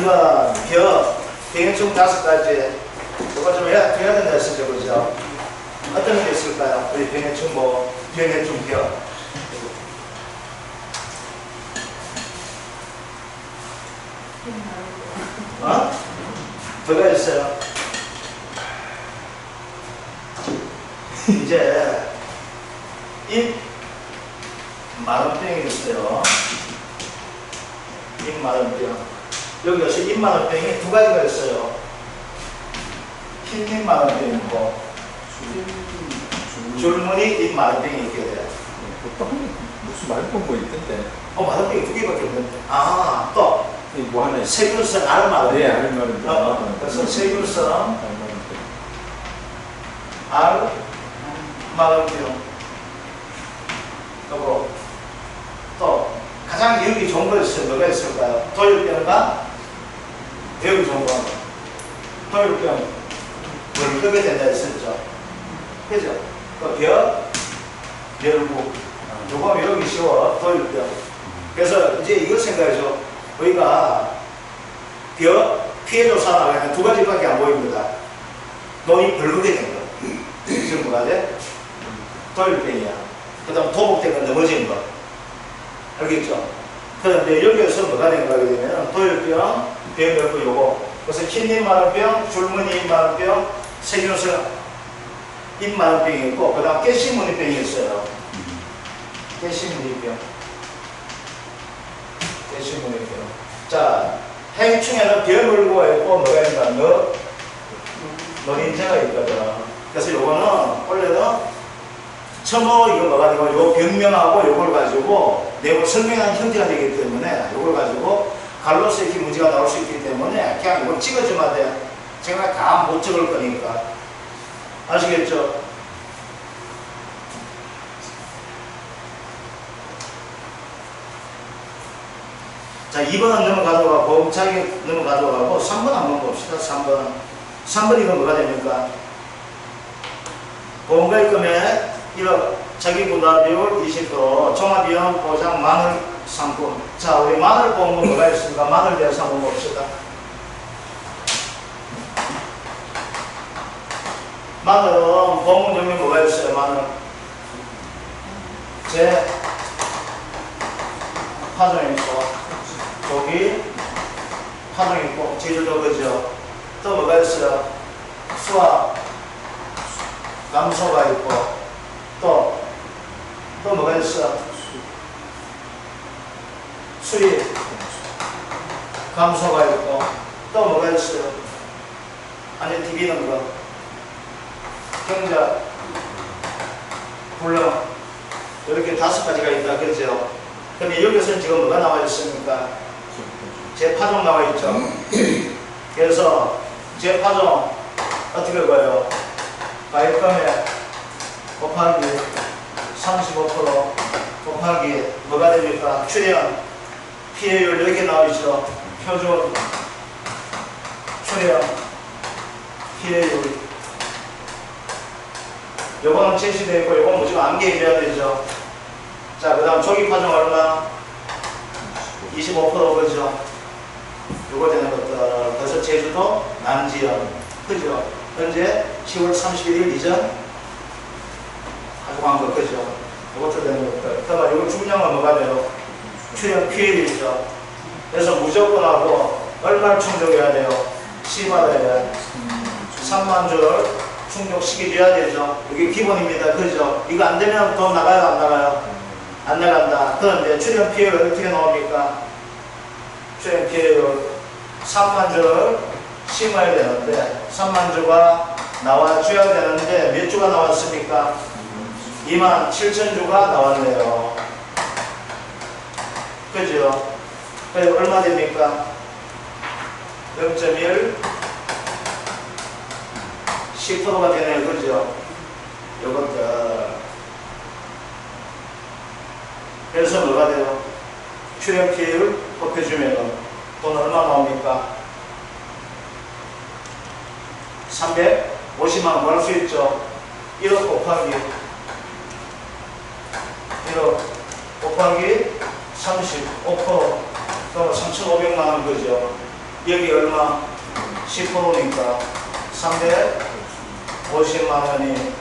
1번 병행충 5가지. 이거 좀 해야 된다 했었죠, 그죠? 어떤 게 있을까요? 우리 병행충 병행충 뭐가 있어요? 이제 입 마른병이 있어요. 입 마른병. 여기서 입 마른병이 2가지가 있어요. 흰입 마른병이 있고 줄무늬 입 마른병이 있게 돼요. 무슨 마른병 뭐 있던데? 마른병이 2개밖에 없는데. 또 뭐 하나 세균성 알 마른병. 네, 알 마른병. 그래서 세균성 알 마른병. 그리고 또 가장 여기 좋은 거 있어요. 뭐가 있을까요? 도율병과 여기 좋은 거. 도율병 뭘 끄게 된다 했었죠. 그죠? 열구. 요거 외우기 쉬워. 도율병. 그래서 이제 이거 생각해줘. 우리가 피해조사 나가면 2가지밖에 안 보입니다. 돈이 벌게 된 거. 지금 뭐가 돼? 도율병이야. 그 다음 도복대가 넘어진 거. 알겠죠? 그런데 여기에서 뭐가 된가 하게 되면 도율병, 병열구 요거. 그래서 흰입 마른병, 줄무늬 입 마른병, 세균성 입 마른병이 있고, 그 다음 깨시무늬병이 있어요. 깨시무늬병. 깨시무늬병. 자, 행충에는 병열구가 있고, 뭐가 있는가? 노린재가 있거든. 그래서 요거는 원래는 처음으로 이거 뭐가 되고 요 병명하고 요걸 가지고 내고 설명한 형태가 되기 때문에 요걸 가지고 갈로서 이렇게 문제가 나올 수 있기 때문에 그냥 이걸 찍어주면 돼. 제가 다 못 찍을 거니까. 아시겠죠? 자, 2번은 넘어가도록 하고, 봄차게 넘어가도록 하고, 3번 한번 봅시다. 3번 이건 뭐가 됩니까? 보험가입 금액 1억, 자기부담 비율 20%, 종합비용 보장 마늘 상품. 자, 우리 마늘 보험은 뭐가 있습니까? 마늘 대해서 한번 봅시다. 마늘은 보험 종류 뭐가 있어요? 마늘. 파종 있고, 조기, 파종 있고, 제주도 그죠? 또 뭐가 있어요? 수확, 감소가 있고, 또 뭐가 있어? 수입, 감소가 있고, 또 뭐가 있어요? 아니, 디비는 거, 경자, 불능, 이렇게 5가지가 있다, 그죠? 근데 여기서는 지금 뭐가 나와 있습니까? 재파종 나와 있죠? 그래서 재파종 어떻게 봐요? 가입금액 곱하기 35% 곱하기 뭐가 됩니까? 출연 피해율 여기 나오죠. 표준 출연 피해율 요거는 제시되어 있고 요건 무조건 암기해줘야 되죠. 자, 그 다음 조기 파종 얼마? 25% 그죠? 요거 되는 것들. 그래서 제주도 남지연 그죠? 현재 10월 31일 이전 가져간 것 그죠? 요것도 되는 것들. 그러면 요거 중량은 뭐가 돼요? 출연 피해율이죠. 그래서 무조건 하고 얼마를 충족해야 돼요? 시받아야 돼. 3만 줄 충족시켜줘야 되죠. 이게 기본입니다. 그죠? 이거 안 되면 돈 나가요? 안 나가요? 안 나간다. 그런데 출연 피해율 어떻게 나옵니까? 출연 피해율 3만 주를 심어야 되는데 3만 주가 나와줘야 되는데 몇 주가 나왔습니까? 2만 7천 주가 나왔네요. 그죠? 그래서 얼마 됩니까? 0.1 10%가 되네요. 그죠? 요것들. 그래서 뭐가 돼요? 출연 피해율 곱해주면 돈 얼마 나옵니까? 350만 원 벌 수 있죠. 1억 곱하기 1억 곱하기 35% 그럼 3,500만 원 그죠? 여기 얼마? 10%니까 350만 원이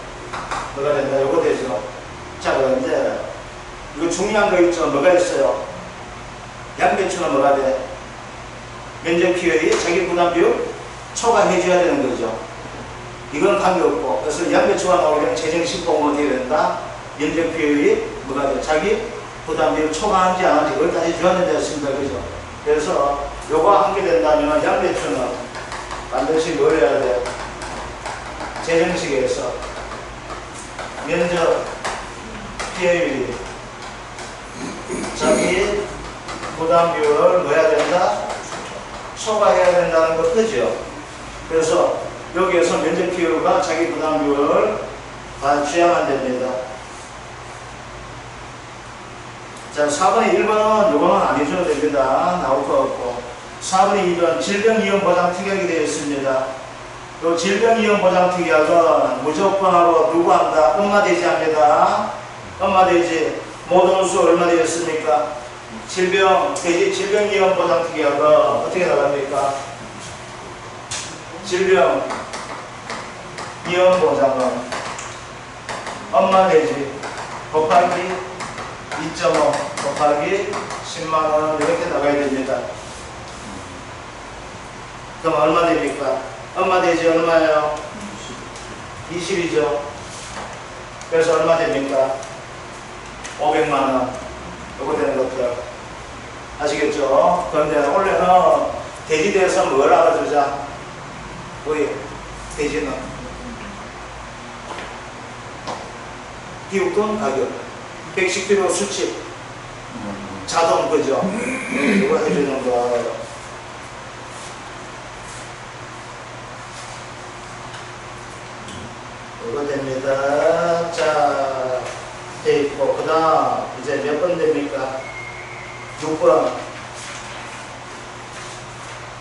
뭐가 된다? 요거 되죠. 자, 그런데 이거 중요한 거 있죠? 뭐가 있어요? 양배추는 뭐가 돼? 면적 비율이 자기 부담 비율 초과해줘야 되는 거죠. 이건 관계없고, 그래서 양배추가 나오려면 재정신공으로 되어야 된다. 면적 비율이 뭐가 돼? 자기 부담 비율 초과한지 안 한지 그걸 다 해줘야 된다였습니다. 그죠? 그래서 요거 하게 된다면 양배추는 반드시 뭘 해야 돼? 재정식에서 면적 피해율이 자기 부담 비율을 뭐 해야 된다? 초과해야 된다는 거 그죠? 그래서 여기에서 면적 비율과 자기 부담 비율을 맞춰야만 됩니다. 자, 4번의 1번은 요거는 안 해줘도 됩니다. 나올 거 없고. 4번의 2번 질병위험보장특약이 되어 있습니다. 요 질병위험보장특약은 무조건하고 누구 한다? 엄마 되지 합니다. 엄마 되지. 모든 수 얼마 되었습니까? 질병위험보장특약은 어떻게 나갑니까? 질병위험보장은 엄마 되지 곱하기 2.5 곱하기 10만원 이렇게 나가야 됩니다. 그럼 얼마 됩니까? 엄마 되지 얼마예요? 20이죠. 그래서 얼마 됩니까? 500만원. 요거 되는 것들. 아시겠죠? 그런데 원래는 돼지 대해서 뭘 알아주자? 우리 돼지는 비육돈 가격, 110kg 수치, 자동 그죠? 이거 해주는 거. 이거 됩니다. 자, 돼 있고, 그 다음, 이제 몇 번 됩니까? 6번.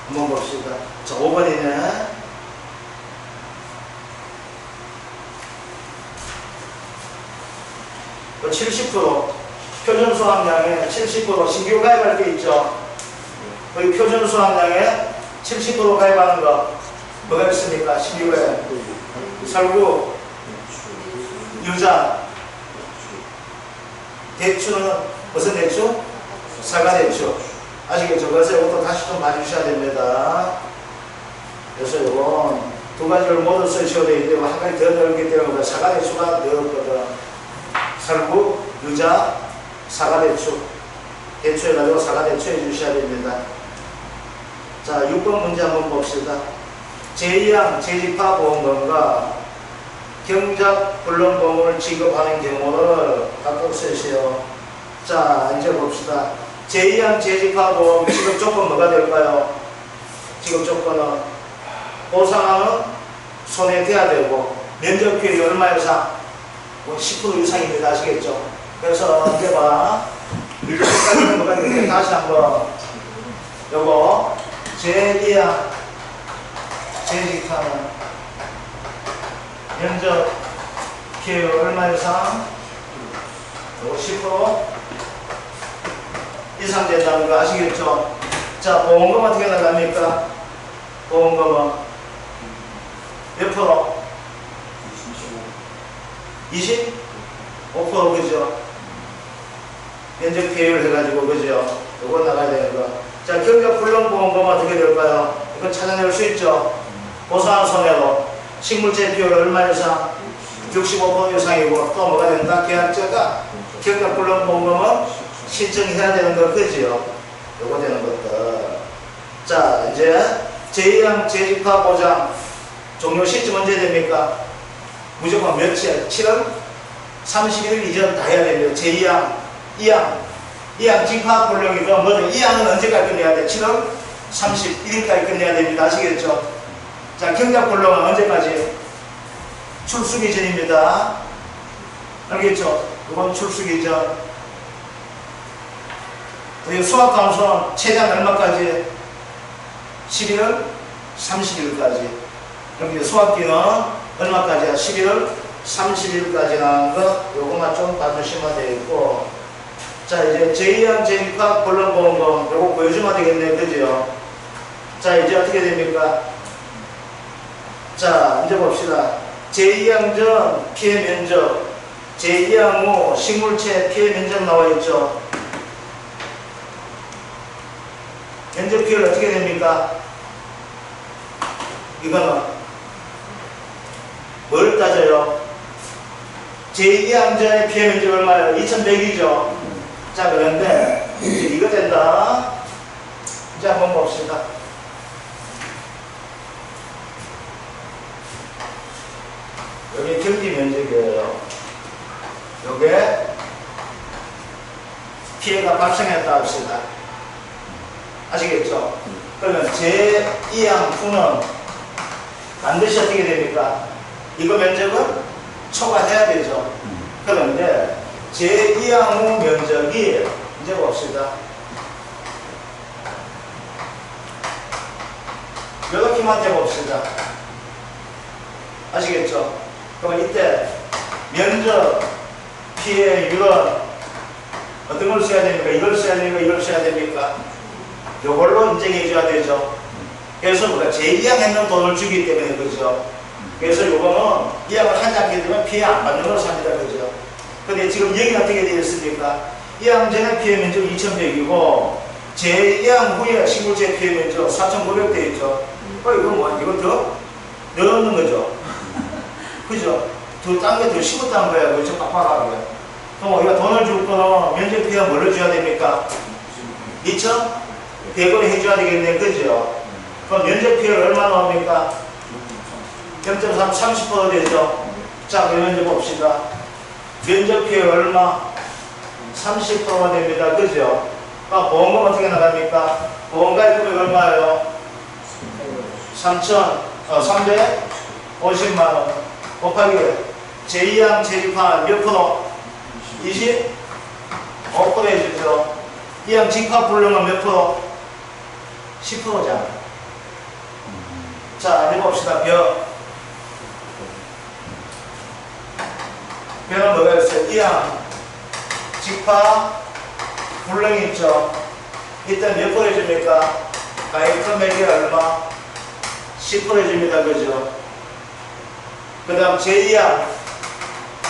한번 봅시다. 자, 5번이네. 그 70% 표준 수확량의 70% 신규 가입할 게 있죠. 거기 표준 수확량의 70% 가입하는 거 뭐가 있습니까? 신규 가입. 설구, 유자, 대추는 무슨 대추? 사과대추. 아시겠죠? 그래서 이것도 다시 좀 봐주셔야 됩니다. 그래서 이건 두 가지를 모두 쓰셔야 되는데 한 가지 더 넣었기 때문에 사과대추가 넣었거든. 설구, 유자, 사과대추. 대추 해가지고 사과대추 해주셔야 됩니다. 자, 6번 문제 한번 봅시다. 제2항 재집합보험금과 경작 불능보험을 지급하는 경우를 각각 쓰시오. 자, 이제 봅시다. 제2항 재집합보험 지급 조건 뭐가 될까요? 지급 조건은 보상하는 손에 대야 되고 면적 비율이 얼마 이상? 10% 이상입니다. 아시겠죠? 그래서 이제 봐. 이렇게까지는 뭐가 되는데 다시 한번 요거 제2항 재집하는 면적 비율 얼마 이상? 요거 10% 이상 된다는 거 아시겠죠? 자, 보험금 어떻게 나갑니까? 보험금은 몇 프로? 25% 그죠? 면적 비율 해가지고 그죠? 요거 나가야 되는 거. 자, 경작 불능보험금은 어떻게 될까요? 이거 찾아낼 수 있죠? 보상한 손해로 식물제 비율 얼마 이상? 65% 이상이고 또 뭐가 된다? 계약자가 경작 불능보험금은 신청해야 되는 거 그지요? 요거 되는 것들. 자, 이제 제2항 재집합보장 종료 시점 언제 됩니까? 무조건 며칠? 7월 31일 이전 다 해야 됩니다. 제2항, 2항 집합불능이고 뭐든 2항은 언제까지 끝내야 돼? 7월 31일까지 끝내야 됩니다. 아시겠죠? 자, 경작불능은 언제까지? 출수기 전입니다. 알겠죠? 이건 출수기 전. 그리고 수학감소는 최장 얼마까지? 11월 30일까지. 여기 수학기는 얼마까지야? 11월 30일까지 나온 거, 요거만 좀 봐주시면 되겠고. 자, 이제 제2항 재집합 불능보험금, 요거 보여주면 되겠네요. 그죠? 자, 이제 어떻게 됩니까? 자, 이제 봅시다. 제2항전 피해 면적, 제2항 후 식물체 피해 면적 나와 있죠. 면적 비율 어떻게 됩니까? 이거는 뭘 따져요? 제2항전의 피해 면적 얼마예요? 2100이죠. 자, 그런데 이제 이거 된다. 이제 한번 봅시다. 여기 경지 면적이에요. 요게 피해가 발생했다 합시다. 아시겠죠? 그러면 제2항 후는 반드시 어떻게 됩니까? 이거 면적은 초과해야 되죠. 그런데 제2항 후 면적이 이제 봅시다. 이렇게만 해봅시다. 아시겠죠? 그러면 이때 면적 피해율은 어떤 걸 써야 됩니까? 이걸 써야 됩니까? 이걸 써야 됩니까? 이걸로 인정해 줘야 되죠. 그래서 우리가 제2항 했는 돈을 주기 때문에 그죠. 그래서 이거는 이항을 하지 않게 되면 피해 안 받는 걸 삽니다. 그죠. 근데 지금 여기 어떻게 되어 있습니까? 이항 전에 피해 면적 2100이고 제2항 후에 식물체 피해 면적 4900 되어 있죠. 이거 뭐, 이거 더 넣는 거죠. 그죠? 딴 게 더 심었다는 거야. 그죠? 빡빡하게. 그럼 우리가 돈을 줄 거는 면적 피해가 뭐를 줘야 됩니까? 2100을 해줘야 되겠네. 그죠? 그럼 면적 피해가 얼마 나옵니까? 0.3, 30% 되죠? 자, 그러면 이제 봅시다. 면적 피해 얼마? 30%가 됩니다. 그죠? 그러니까 보험금 어떻게 나갑니까? 보험가입 금액 얼마예요? 350만원 곱하기 제2항 재집합 몇 프로? 25% 해주죠. 2항 집합 불능은 몇 프로? 10%잖아. 자, 이제 봅시다. 벼는 뭐가 있어요? 2항 집합 불능이 있죠. 이때 몇 프로 해줍니까? 가입 금액이 얼마? 10% 해줍니다. 그죠? 그 다음 제2항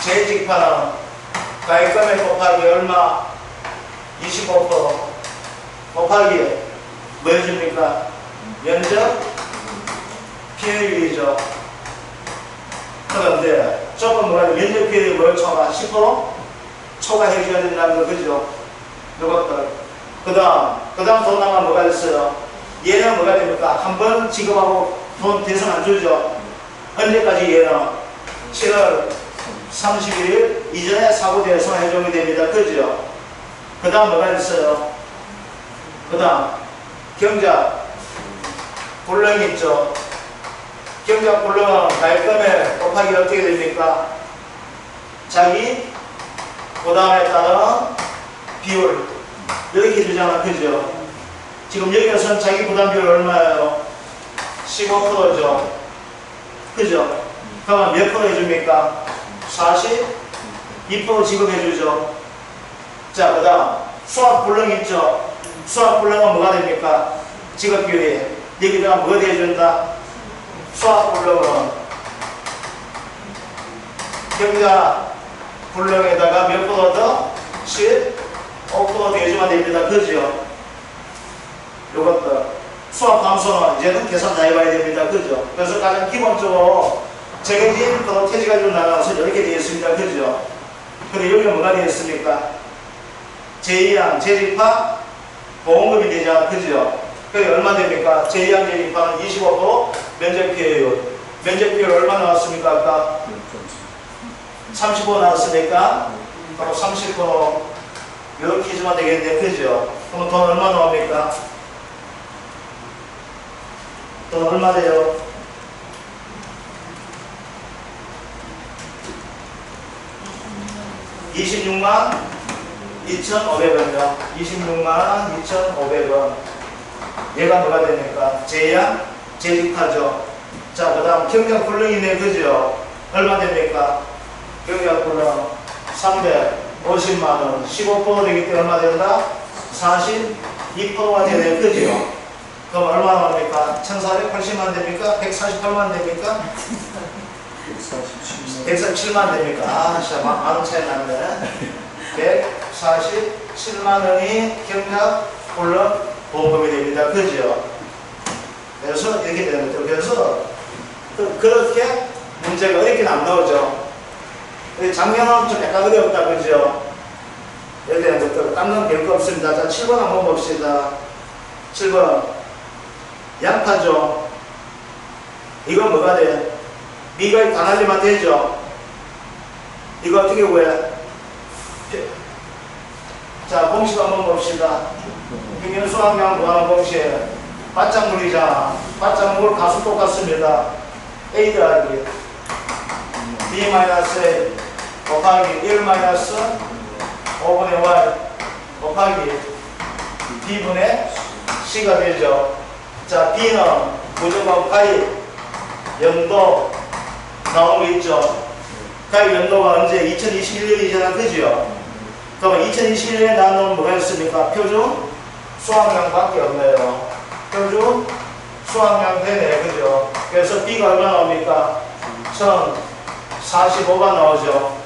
재집합은 가입 금액 곱하기 얼마? 25% 곱하기 뭐 해줍니까? 면적 피해율이죠. 그런데 조금 뭐라 면적 피해율이 뭘 초과? 10% 초과해줘야 된다는 거 그죠? 이것들 그 다음 돈 나가면 뭐가 있어요? 얘는 뭐가 됩니까? 한 번 지급하고 돈 대선 안 주죠. 언제까지 얘는? 7월 31일 이전에 사고 대선 해종이 됩니다. 그죠? 그 다음 뭐가 있어요? 그 다음 경작 불능이 있죠. 경작 불능은 가입금액 곱하기 어떻게 됩니까? 자기 부담에 따른 비율 이렇게 주잖아. 그죠? 지금 여기서는 자기 부담 비율 얼마예요? 15%죠. 그죠? 그러면 몇 프로 해줍니까? 42% 지급해주죠. 자, 그 다음 수학 불능 있죠. 수학 불능은 뭐가 됩니까? 지급 비율이 여기다가 뭐 해준다? 수학 불능은 경자 불능에다가 몇 프로 더? 15% 해주면 됩니다. 그죠? 요것들 수학 함수는 이제는 계산 다 해봐야 됩니다. 그죠? 그래서 가장 기본적으로 정해진 그런 태지 가지고 나가서 이렇게 되어 있습니다. 그죠? 근데 여기가 뭐가 되어 있습니까? 제2항 재집합 보험금이 되잖아. 그죠? 그게 얼마 됩니까? 제2항 재집합은 25% 면적 피해율. 면적 피해율 얼마 나왔습니까? 아까 35 나왔으니까 바로 30% 이렇게 해주면 되겠네. 그죠? 그럼 돈 얼마 나옵니까? 돈 얼마 돼요? 26만 2,500원이요. 26만 2,500원. 얘가 뭐가 됩니까? 제약 재직하죠. 자, 그 다음 경력 불능이네. 그죠? 얼마 됩니까? 경력 불능 350만원. 15% 되기 때문에 얼마 된다? 42%가 되네. 그죠? 그럼 얼마 나옵니까? 1480만 됩니까? 148만 됩니까? 147만 됩니까? 아, 진짜 많은 차이 나네. 147만 원이 경락 혼란 보험금이 됩니다. 그죠? 그래서 이렇게 되는 거죠. 그래서 그렇게 문제가 어렵게는 안 나오죠. 작년은 좀 약간 어렵다. 그죠? 이렇게 되는 것들. 딴 건 별거 없습니다. 자, 7번 한번 봅시다. 7번. 양파죠. 이건 뭐가 돼? B가 다 날리면 되죠? 이거 어떻게 구해? 자, 공식 한번 봅시다. 평균수학량 구하는 공식. 바짝물이잖아. 바짝물 가수 똑같습니다. A 더하기 B-A 곱하기 1 마이너스 5분의 Y 곱하기 B분의 C가 되죠. 자, B는 무조건 가입 연도 나오는 거 있죠. 가입 연도가 언제? 2021년이잖아. 그죠? 그러면 2021년에 나온 뭐가 있습니까? 표준 수확량밖에 없네요. 표준 수확량 되네. 그죠? 그래서 B가 얼마 나옵니까? 1045가 나오죠.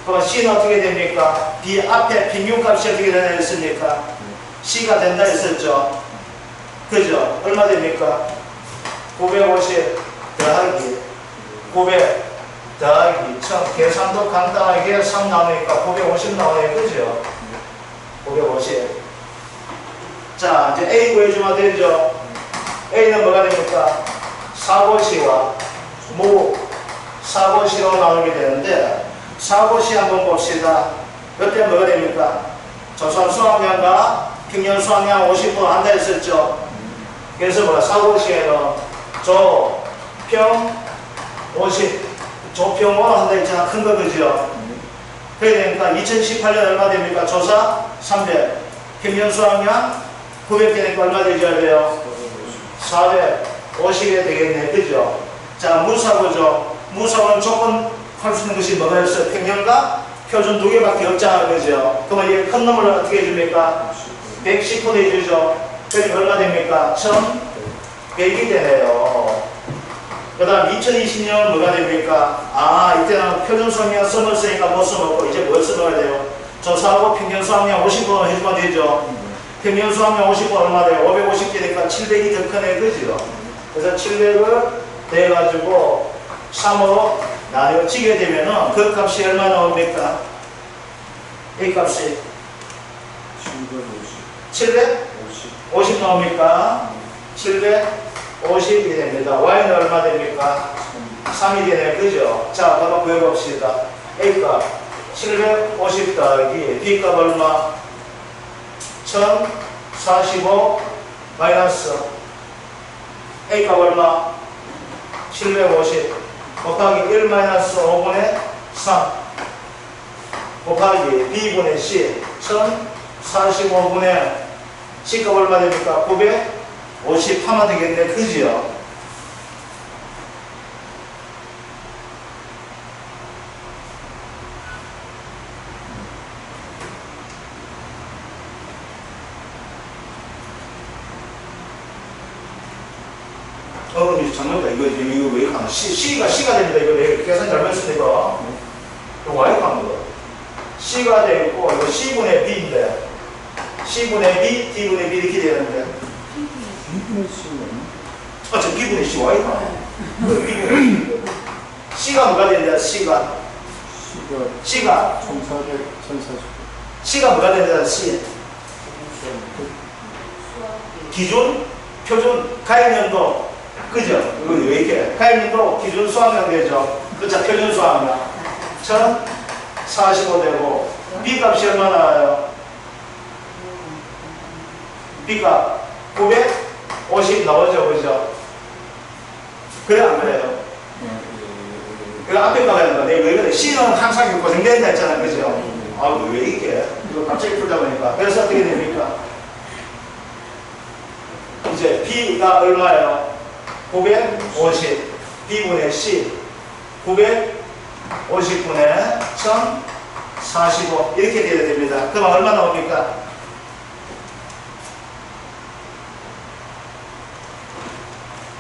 그럼 C는 어떻게 됩니까? B 앞에 평균값이 어떻게 되나 했습니까? C가 된다 했었죠. 그죠? 얼마 됩니까? 950 더하기 900 더하기 1000. 계산도 간단하게 3 나오니까 950 나오네. 그죠? 950. 자, 이제 A 구해주면 되죠? A는 뭐가 됩니까? 사고시와 사고시로 나오게 되는데, 사고시 한번 봅시다. 이때 뭐가 됩니까? 조선 수확량과 평년 수확량 50% 한다 했었죠? 그래서 뭐야? 사고시에는 조평 50, 조평 5 한다 했잖아. 큰 거, 그죠? 그래야 되니까 2018년 얼마 됩니까? 조사 300, 평년 수확량 900 되니까 얼마 되줘야 돼요? 450에 되겠네. 그죠? 자, 무사고죠. 무사고는 조건 할 수 있는 것이 뭐가 있어요? 평년과 표준 두 개밖에 없잖아. 그죠? 그러면 이게 큰 놈을 어떻게 해줍니까? 110호 내주죠. 그러니까 얼마 됩니까? 1100이 되네요. 그 다음 2020년 뭐가 됩니까? 아, 이때는 표준 수확량 써먹었으니까 못 써먹고 이제 뭘 써먹어야 돼요? 조사하고 평년 수확량 50% 해주면 되죠. 평년 수확량 50% 얼마 돼요? 550 되니까 700이 더 크네. 그죠? 그래서 700을 대가지고 3으로 나뉘어지게 되면은 그 값이 얼마 나옵니까? 이 값이 750 나옵니까? 750이 됩니다. Y는 얼마 됩니까? 3이 되네. 그죠? 자, 한번 구해봅시다. A 값 750 더하기 B 값 얼마? 1045 마이너스 A 값 얼마? 750 곱하기 1 마이너스 5분의 3 곱하기 B분의 C 1045분의 C값 얼마 됩니까? 958만 되겠네. 그지요? 잠깐만, 이거 왜 이렇게 하나? C가 됩니다. 이거 왜 계산 잘못했습니다. 이거 Y가 한 거. C가 되어 있고, 이거 C분의 B인데, C분의 B, D분의 B 이렇게 되는데. B분의 C는? 아, 저 B분의 C, Y가. C가 뭐가 되는데, C가 1400, 1040. C가 뭐가 되는데, C. 기준, 표준, 가입연도. 그죠? 이거 왜 이렇게? 가입연도 기준 수확량 되죠? 그쵸? 표준 수확량. 1045 되고, B 값이 얼마 나와요? B 값 950 나오죠? 그죠? 그래, 안 그래요? 그 앞에 가야 된다. 내가 왜 그래? C는 항상 고정된다 했잖아. 그죠? 아, 왜 이렇게? 이거 갑자기 풀다 보니까. 그래서 어떻게 됩니까? 이제 B가 얼마예요? 950 B분의 C 950분의 1045 이렇게 돼야 됩니다. 그럼 얼마 나옵니까?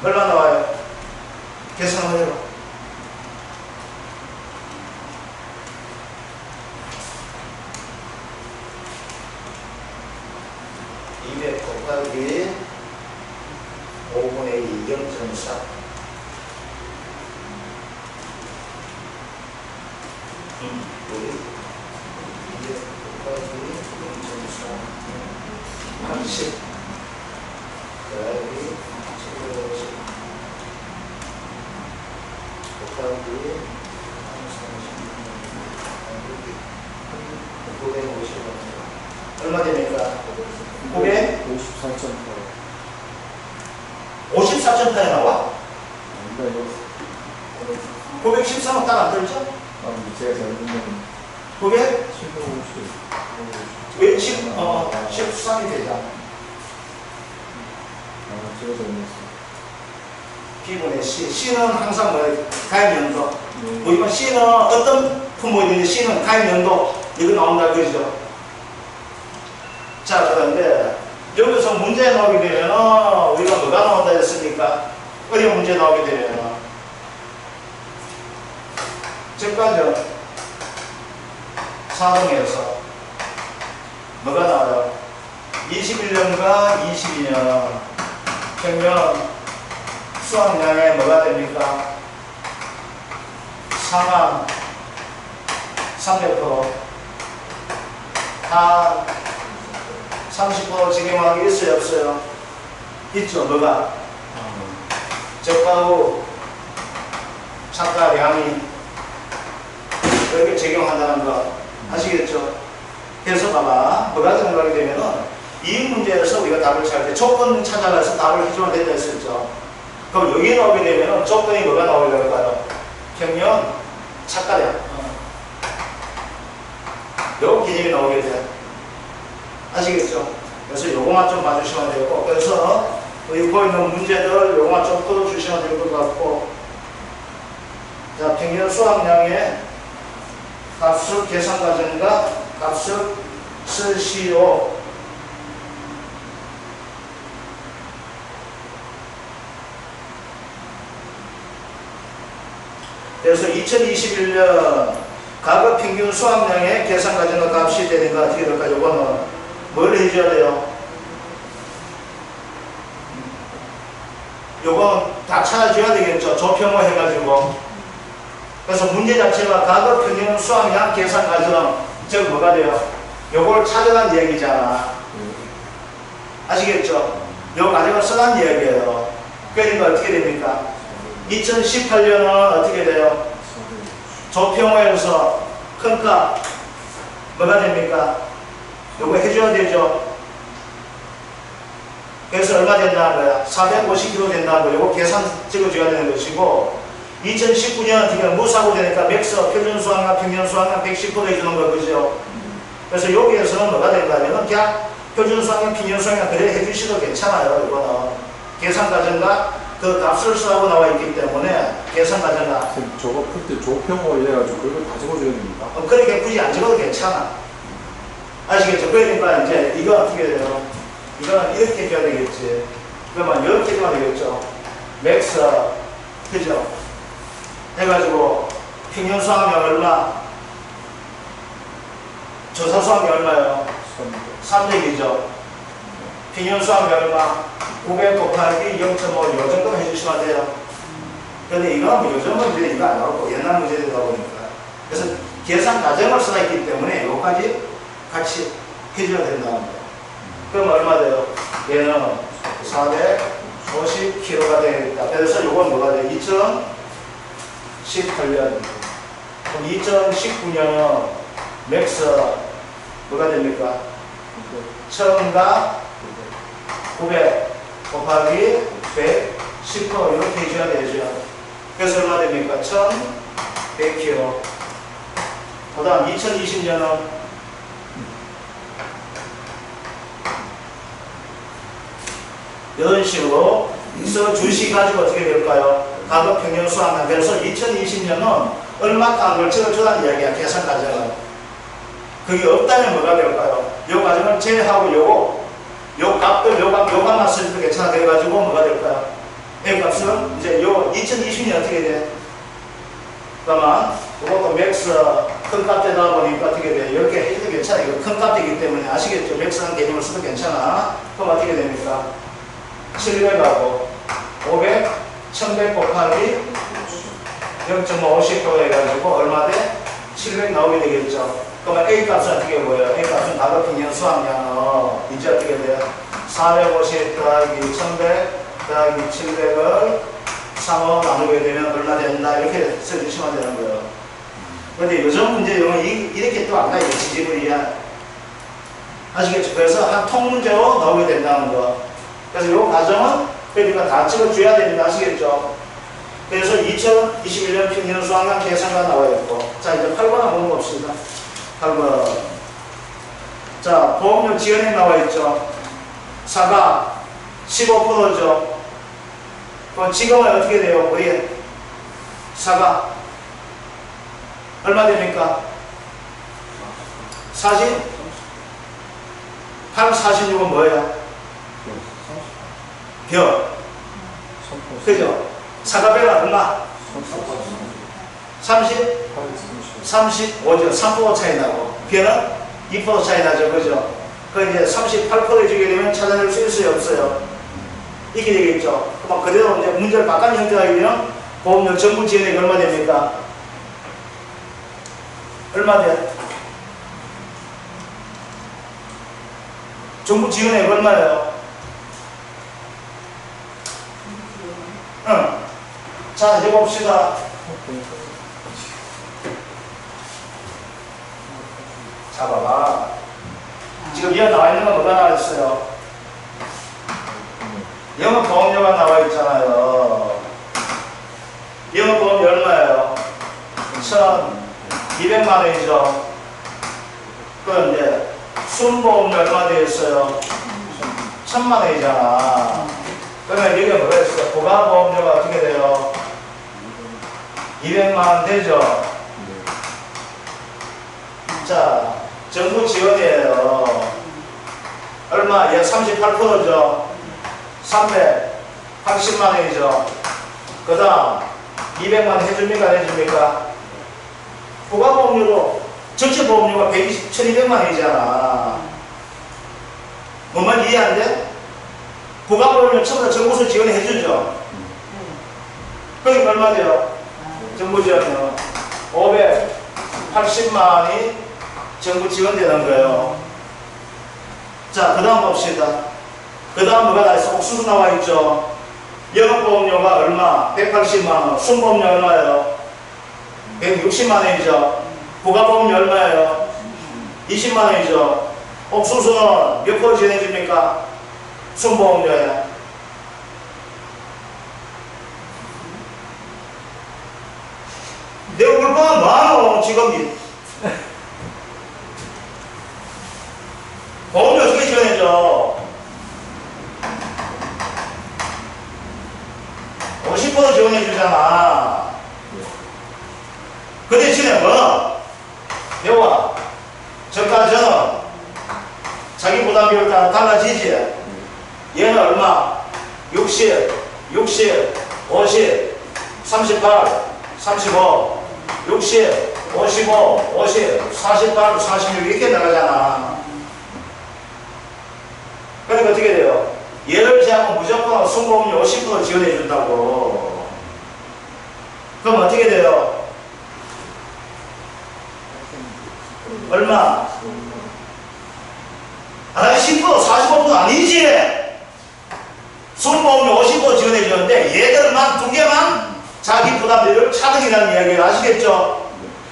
얼마 나와요? 계산을 해봐. 200 곱하기 5분의 2, 0.4. 우리 200 곱하기 0.4. 80. 더하기 750. 곱하기 950원. 얼마 됩니까? 54.8에 나와? 913원 딱 안 들죠? 제가 잘못하면 900? 750. 왜 13이 되잖아. 제가 잘못했어요. B분의 C. C는 항상 뭐예요? 가입 연도. 네. 우리가 C는 어떤 품목이든지 C는 가입 연도. 이거 나온다 그러죠? 자, 그런데 여기서 문제 나오게 되면 우리가 뭐가 나온다 했습니까? 어디 문제 나오게 되면 즉가죠 4등에서 뭐가 나와요? 21년과 22년 평균 수확량에 뭐가 됩니까? 상한 300%, 한 30% 적용하기 있어요, 없어요? 있죠, 뭐가? 저가 후 착가량이 이렇게 적용한다는 거 아시겠죠? 그래서 봐봐, 뭐가 생각하게 되면은 이 문제에서 우리가 답을 찾을 때 조건 찾아가서 답을 해주면 된다 했었죠. 그럼 여기 나오게 되면은 조건이 뭐가 나오려고요? 평균 착가량. 요 개념이 나오게 돼. 아시겠죠? 그래서 요거만 좀 봐주시면 되고, 그래서 여기 보이는 문제들 요거만 좀 풀어주시면 될 것 같고, 자, 평균 수확량의 값을 계산 과정과 값을 쓰시오. 그래서 2021년 가급 평균 수확량의 계산 과정과 값이 되는가 어떻게 될까? 요거는 뭘 해줘야 돼요? 요건 다 찾아줘야 되겠죠. 조평호 해가지고. 그래서 문제 자체가 가급 평균 수확량 계산 과정, 즉 뭐가 돼요? 요걸 찾아간 얘기잖아. 아시겠죠? 요 과정을 써간 얘기예요. 그러니까 어떻게 됩니까? 2018년은 어떻게 돼요? 조평호에서 큰 값 뭐가 됩니까? 요거 해줘야 되죠. 그래서 얼마 된다는 거야? 450kg 된다는 거. 요거 계산 찍어줘야 되는 것이고, 2019년 어떻게 무사고 되니까 맥서 표준 수확량 평균 수확량 110% 해주는 거 그죠? 그래서 여기에서는 뭐가 된다면은 그냥 표준 수확량 평균 수확량 그래 해주셔도 괜찮아요. 이거는 계산 과정과 그 값을 쓰라고 나와 있기 때문에 계산 과정과 저거 풀 때 조평호 이래가지고 그걸 다 적어줘야 됩니까? 그러니까 굳이 안 적어도 괜찮아. 아시겠죠? 그러니까 이제 이거 어떻게 돼요? 이거는 이렇게 해줘야 되겠지. 그러면 이렇게 해줘야 되겠죠. 맥스, 그죠? 해가지고 평균 수확량 얼마? 조사 수확량 얼마예요? 300이죠. 평균 수확량 얼마? 500 곱하기 0.5 요 정도 해주시면 돼요. 근데 이건 뭐 요즘은 이제 이거 안 나오고 옛날 문제되다 보니까. 그래서 계산 과정을 써야 있기 때문에 요까지 같이 해줘야 된다는 거예요. 그럼 얼마 돼요? 얘는 450kg가 되겠다. 그래서 요건 뭐가 돼요? 2018년. 그럼 2019년 맥스 뭐가 됩니까? 1000과 900 곱하기 100, 10% 이렇게 해줘야 되죠. 그래서 얼마 됩니까? 1100kg. 그 다음 2020년은 이런 식으로 써주시 가지고 어떻게 될까요? 가급 평균 수확량. 그래서 2020년은 얼마 딴 걸 찍어주라는 이야기야. 계산 과정은. 그게 없다면 뭐가 될까요? 요 과정을 제외하고 요거 요 값들 요 값만 쓰셔도 괜찮아. 그래가지고 뭐가 될까요? A 값은 이제 요 2020년 어떻게 돼? 그러면 이것도 맥스 큰 값 되다 보니까 어떻게 돼? 이렇게 해도 괜찮아. 이거 큰 값이기 때문에 아시겠죠? 맥스라는 개념을 써도 괜찮아. 그럼 어떻게 됩니까? 700하고 500, 1100 곱하기 0.50% 해가지고 얼마 돼? 700 나오게 되겠죠. 그러면 A 값은 어떻게 보여요? A 값은 다급히 연수하면 이제 어떻게 돼요? 450 더하기 1100 더하기 700을 3호 나누게 되면 얼마 된다 이렇게 써주시면 되는 거예요. 그런데 요즘 문제용은 이렇게 또 안 가요. 지지부리야. 아시겠죠? 그래서 한 통 문제로 나오게 된다는 거. 그래서 이 과정은 그러니까 다 찍어줘야 됩니다. 아시겠죠? 그래서 2021년 평년 수학량 계산가 나와 있고, 자 이제 8번 한번 봅시다. 8번. 자 보험료 지연액 나와 있죠. 사가 15%죠. 그럼 지금은 어떻게 돼요? 우리 사가 얼마 됩니까? 40? 8, 46은 뭐예요? 벼. 그죠? 사과배가 얼마? 30? 35죠. 3% 차이 나고. 벼는 2% 차이 나죠. 그죠? 그 이제 38% 주게 되면 찾아낼 수 있어요? 없어요? 이게 되겠죠. 그럼 그대로 이제 문제를 바깥 형태가 되면 보험료 정부 지원액이 얼마 됩니까? 얼마 돼? 정부 지원액 얼마예요? 응. 자, 이제 봅시다. 자, 봐봐. 지금 이어 나와 있는 건 뭐가 나와 있어요? 영업보험료가 나와 있잖아요. 영업보험료 얼마예요? 1,200만 원이죠. 그런데 순보험료 얼마 되어 있어요? 1,000만 원이잖아. 그러면 여기가 뭐가 있어요? 부가보험료가 어떻게 돼요? 200만 원 되죠? 자, 정부 지원이에요. 얼마? 약 38%죠? 380만 원이죠? 그 다음 200만 원 해줍니까? 안 해줍니까? 부가보험료로 전체 보험료가 1200만 원이잖아. 뭔 말인지 이해 안 돼? 부가보험료 전부 다 정부에서 지원해 주죠. 그게 얼마 돼요? 정부 지원료 580만 원이 정부 지원되는 거예요. 자, 그 다음 봅시다. 그 다음 뭐가 나있어? 옥수수 나와 있죠. 영업보험료가 얼마? 180만 원. 순보험료 얼마예요? 160만 원이죠. 부가보험료 얼마예요? 20만 원이죠. 옥수수는 몇 프로 지원해줍니까? 순보험료에. 내 얼굴 보면 뭐하노 지금. 보험료 어떻게 지원해줘? 50% 지원해주잖아. 그 대신에 뭐? 여와 저가저는 자기 부담 비율 따라 달라지지. 얘는 얼마? 60, 50, 38, 35, 60, 55, 50, 48, 46 이렇게 나가잖아. 그러니까 어떻게 돼요? 얘를 제하면 무조건 순보험료 50% 지원해 준다고. 그럼 어떻게 돼요? 얼마? 아니 10%, 45% 아니지. 순보험료 50% 지원해 주는데 얘들만 두 개만 자기 부담비를 차등이라는 이야기를 아시겠죠?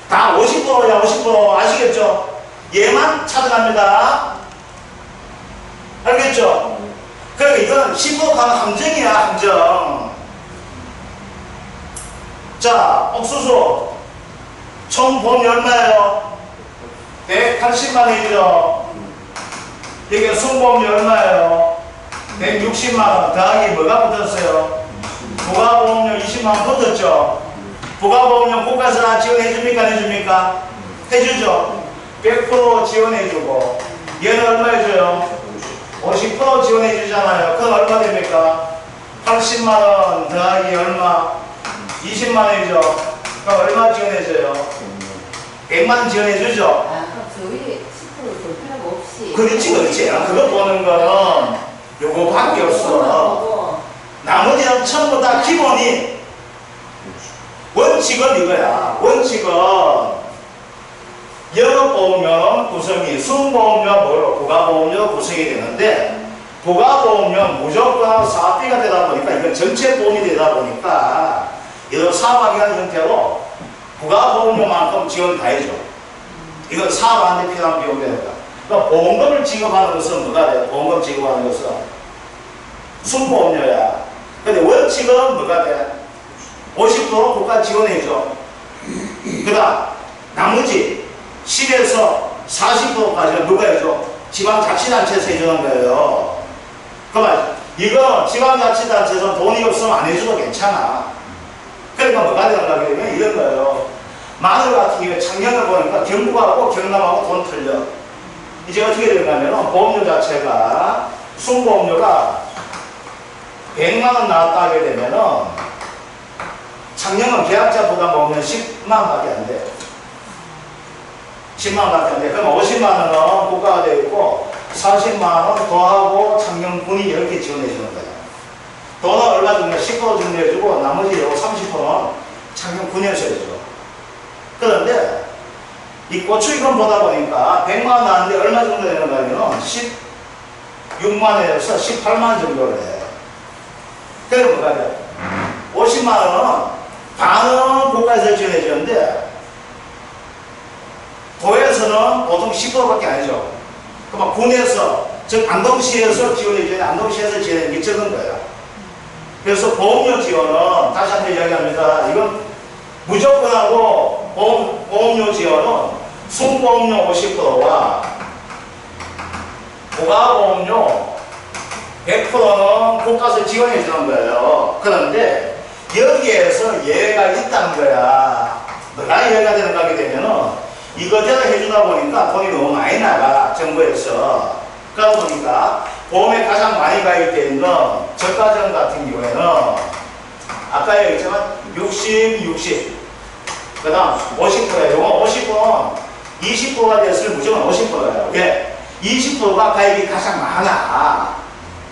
다 50%야 50% 아시겠죠? 얘만 차등합니다. 알겠죠? 그러니까 이건 10% 함정이야 함정. 자, 옥수수 총 보험료 얼마예요? 180만 원이죠. 여기 순보험료 얼마예요? 160만 원 더하기 뭐가 붙었어요? 부가보험료 20만 원 붙었죠. 부가보험료 국가에서 지원해줍니까? 안 해줍니까? 해주죠. 100% 지원해주고 얘는 얼마 해줘요? 50% 지원해주잖아요. 그럼 얼마 됩니까? 80만 원 더하기 얼마? 20만 원이죠. 그럼 얼마 지원해줘요? 100만 원 지원해주죠. 아, 그럼 저희 10%줄 필요가 없이. 그렇지, 그렇지. 그거 보는 거는 요거밖에 없어. 나머지는 전부 다 기본이 원칙은 이거야. 원칙은 영업보험료는 구성이 수보험료, 부가보험료 구성이 되는데 부가보험료 무조건 사업비가 되다 보니까 이건 전체 보험이 되다 보니까 이런 사업하기 하는 형태로 부가보험료만큼 지원 다 해줘. 이건 사업하는데 필요한 비용이 되니까. 그러니까 보험금을 지급하는 것은 뭐가 돼? 보험금 지급하는 것은 순보험료야. 근데 원칙은 뭐가 돼? 50% 국가 지원해줘. 그 다음 나머지 10에서 40%까지는 누가 해줘? 지방자치단체에서 해주는 거예요. 그러면 이거 지방자치단체에서 돈이 없으면 안 해줘도 괜찮아. 그러니까 뭐가 되는가 그러면 이런 거예요. 마늘 같은 경우에 작년을 보니까 경북하고 경남하고 돈 틀려. 이제 어떻게 되냐면 보험료 자체가 순보험료가 100만 원 나왔다 하게 되면은 작년은 계약자 부담 없는 10만 원밖에 안 돼. 10만 원밖에 안 돼. 그럼 50만 원은 국가가 되어 있고 40만 원 더하고 작년분이 이렇게 지원해 주는 거야. 돈은 얼마 주냐? 10% 준비해주고 나머지 30%는 작년분에서 해줘. 그런데 이 고추기금 보다 보니까 100만 원 나왔는데 얼마 정도 되는가 하면 16만 원에서 18만 원 정도를 해. 그래 뭐가 돼? 50만 원은 반은 국가에서 지원해 주는데 도에서는 보통 10%밖에 안 해줘. 그러면 군에서, 즉 안동시에서 지원해 주는데 안동시에서 지원해 게 적은 거야. 그래서 보험료 지원은 다시 한번 이야기합니다. 이건 무조건 하고 보험료 지원은 순보험료 50%와 부가보험료 100%는 국가에서 지원해 주는 거예요. 그런데 여기에서 예외가 있다는 거야. 뭐가 예외가 되는가 하게 되면은 이거대로 해주다 보니까 돈이 너무 많이 나가, 정부에서. 그러다 보니까 보험에 가장 많이 가입되어 있는 저가전 같은 경우에는 아까 얘기했지만 60. 그 다음 50%예요. 이거 50%는 20%가 됐으면 무조건 50%예요. 왜? 20%가 가입이 가장 많아.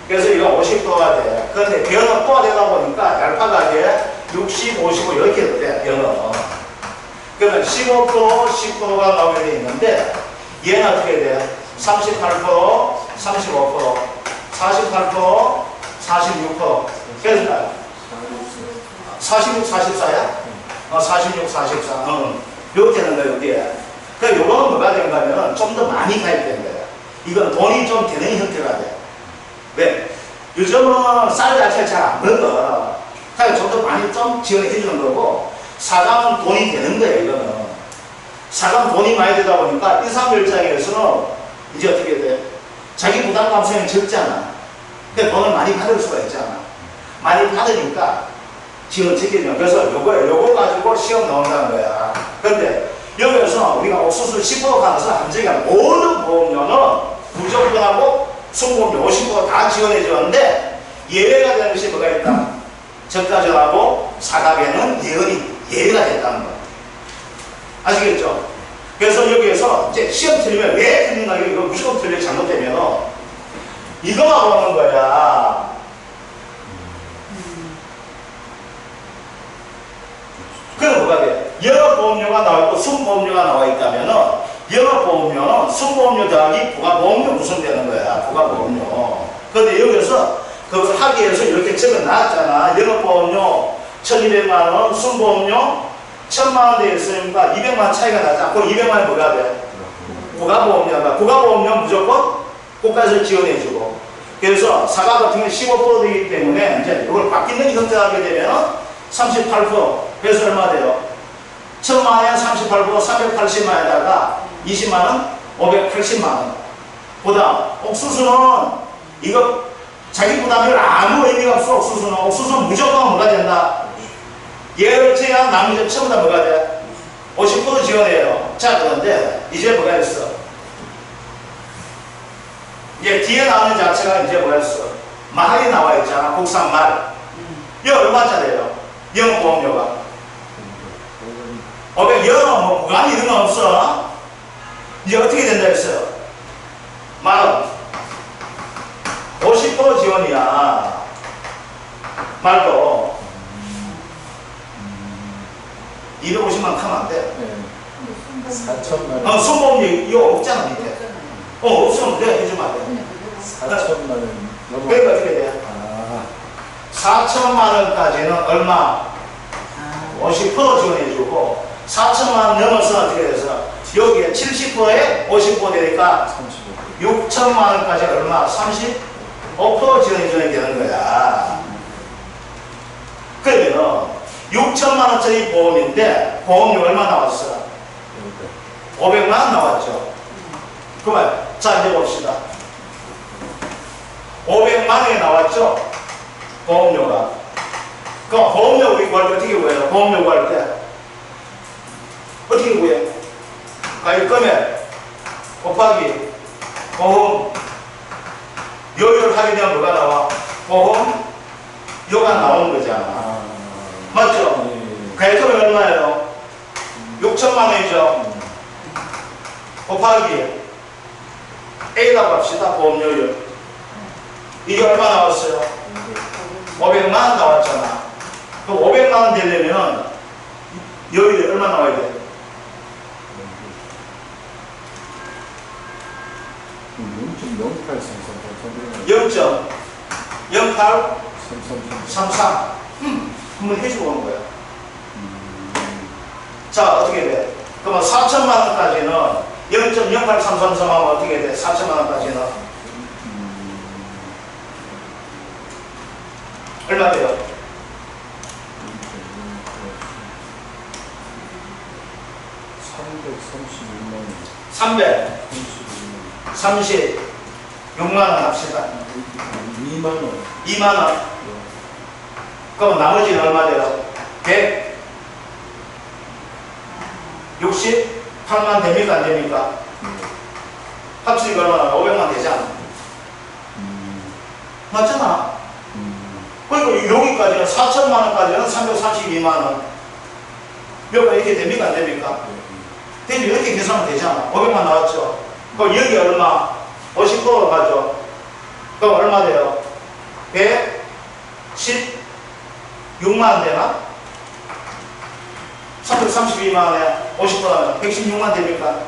그래서 이거 50%가 돼. 그런데 변은 또 되다 보니까 얄팍하게 60, 55 이렇게 돼, 변은. 그러면 15%, 10%가 나오게 돼 있는데 얘는 어떻게 돼? 38%, 35%, 48%, 46%. 그래서 46, 44야? 46, 44. 이렇게 되는 거야, 여기에. 그러니까 요거는 뭐가 되는가 하면 좀 더 많이 가입되는 거야. 이건 돈이 좀 되는 형태가 돼. 왜? 요즘은 쌀 자체를 잘 안 먹어. 그러니까 좀 더 많이 좀 지원해 주는 거고, 사강은 돈이 되는 거예요, 이거는. 사강 돈이 많이 되다 보니까 일상별장에서는 이제 어떻게 돼? 자기 부담 감성이 적잖아. 근데 돈을 많이 받을 수가 있잖아. 많이 받으니까 지원 적게죠. 그래서 요거 가지고 시험 나온다는 거야. 그런데 여기서 우리가 옥수수 10% 가면서 한정이가 모든 보험료는 무조건 하고 순보험료 50% 다 지원해 주는데 예외가 되는 것이 뭐가 있다? 저가전하고 사각에는 예외가 됐다는 거야. 아시겠죠? 그래서 여기에서 이제 시험 틀리면 왜 틀린가? 이거 무조건 틀려 잘못되면 이거만 보는 거야. 그럼 뭐가 돼? 영업보험료가 나와 있고 순보험료가 나와 있다면은 영업보험료는 순보험료 더하기 부가보험료 구성되는 거야. 부가보험료. 그런데 여기서 그걸 하기 위해서 이렇게 적어놨잖아. 영업보험료 1200만 원, 순보험료 1000만 원 되어 있으니까 200만 원 차이가 나잖아. 그럼 200만 원이 뭐가 돼? 부가보험료가. 부가보험료 무조건 국가에서 지원해주고. 그래서 사과 같은 경우는 15% 되기 때문에 이제 이걸 바뀌는 형태가 하게 되면 38%. 그래서 얼마 돼요? 1000만 원에 38%, 380만 원에다가 20만 원, 580만 원. 그 다음, 옥수수는 이거 자기 부담이 아무 의미가 없어. 옥수수는 무조건 뭐가 된다? 얘를 제외한 나머지 전부 다 뭐가 돼? 50% 지원해요. 자, 그런데 이제 뭐가 있어? 이제 뒤에 나오는 자체가 이제 뭐가 있어? 말이 나와 있잖아. 국산 말. 이거 얼마짜리예요? 영보험료가 500. 영은 뭐 무관이 이런 건 없어. 이제 어떻게 된다 했어요? 만원 50% 지원이야. 말도 250만 하면 안 돼. 네. 4천만 원. 순보험료 이거 없잖아 밑에. 없으면 돼. 해주면 안 돼. 4천만 원. 넘어. 그러니까 어떻게 돼? 아, 4천만 원까지는 얼마? 50% 지원해주고 4천만 원 넘어서 어떻게 돼서 여기에 70%에 50% 되니까 35. 6천만 원까지 얼마? 35% 지원해줘야 되는 거야. 그러면 6천만 원짜리 보험인데 보험료 얼마 나왔어? 500만 원 나왔죠. 그만. 자 이제 봅시다. 500만 원이 나왔죠. 보험료가. 그럼 보험료 우리 구할 때 어떻게 구해요? 보험료 구할 때 어떻게 구해? 금액 곱하기 보험 요율 하게 되면 뭐가 나와? 보험 요가 나오는 거잖아. 아, 맞죠? 네. 가액금이 얼마예요? 6천만 원이죠. 곱하기 A라고 합시다. 보험료율. 이게 얼마 나왔어요? 500만 원 나왔잖아. 그럼 500만 원 되려면 여율이 얼마 나와야 돼? 0.0833 한번 해주고 온 거야. 자 어떻게 돼? 그러면 4천만 원까지는 0.08333 하면 어떻게 돼? 4천만 원까지는 얼마 돼요? 336만 원 합시다. 2만 원. 2만 원. 그럼 나머지는 얼마 돼요? 168만 됩니까? 안 됩니까? 합치니까 얼마나? 500만 되잖아. 맞잖아. 그러니까 여기까지는 4천만 원까지는 332만 원. 여기가 이렇게 됩니까? 안 됩니까? 되죠. 이렇게 계산하면 되잖아. 500만 나왔죠. 그럼 여기 얼마? 50% 가죠. 그럼 얼마 돼요? 116만 원 되나? 332만 원에 50%하면 116만 됩니까?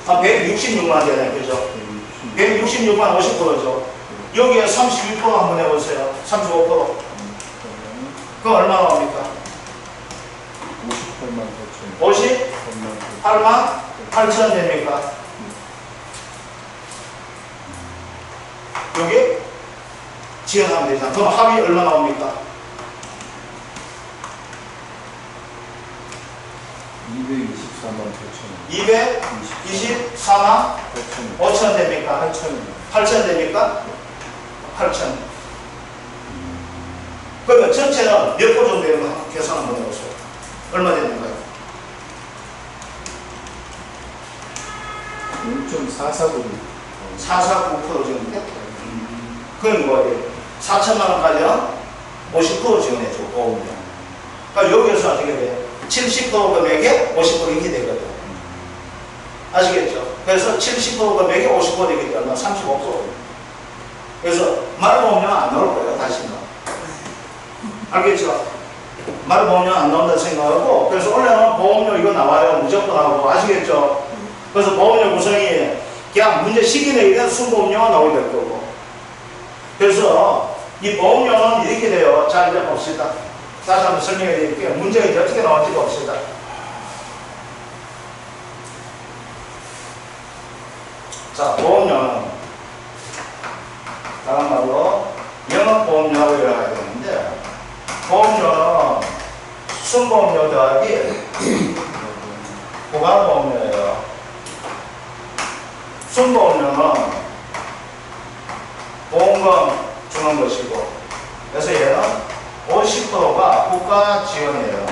166만 원 되네. 그죠? 166만 50%죠. 여기에 32% 한번 해보세요. 35%. 그럼 얼마 나옵니까? 58만 8천 됩니까? 여기 지원하면 되잖아. 그럼 합이 얼마 나옵니까? 224만 5천 됩니까? 8천 됩니까? 8천. 그러면 전체는 몇 호 정도 되는 거 계산 한번 해보세요. 얼마 되는가요? 449% 정도. 그건 뭐예요? 4천만 원까지는 50% 지원해줘. 보험료. 그러니까 여기에서 어떻게 돼? 70% 금액에 50% 이렇게 되거든. 아시겠죠? 그래서 70% 금액에 50% 되기 때문에 35%. 그래서 말보험료는 안 나올 거예요. 다시는. 알겠죠? 말보험료는 안 나온다 생각하고, 그래서 원래는 보험료 이거 나와요. 무조건 나오고. 아시겠죠? 그래서 보험료 구성이 그냥 문제 시기 내에 대한 순보험료가 나오게 될 거고. 그래서 이 보험료는 이렇게 돼요. 자, 이제 봅시다. 다시 한번 설명해 드릴게요. 문제가 이제 어떻게 나올지 봅시다. 자, 보험료는 다른 말로 영업보험료라고 이야기해야 되는데, 보험료는 순보험료 더하기 고가보험료예요. 순보험료는 보험금 주는 것이고, 그래서 얘는 50%가 국가 지원이에요.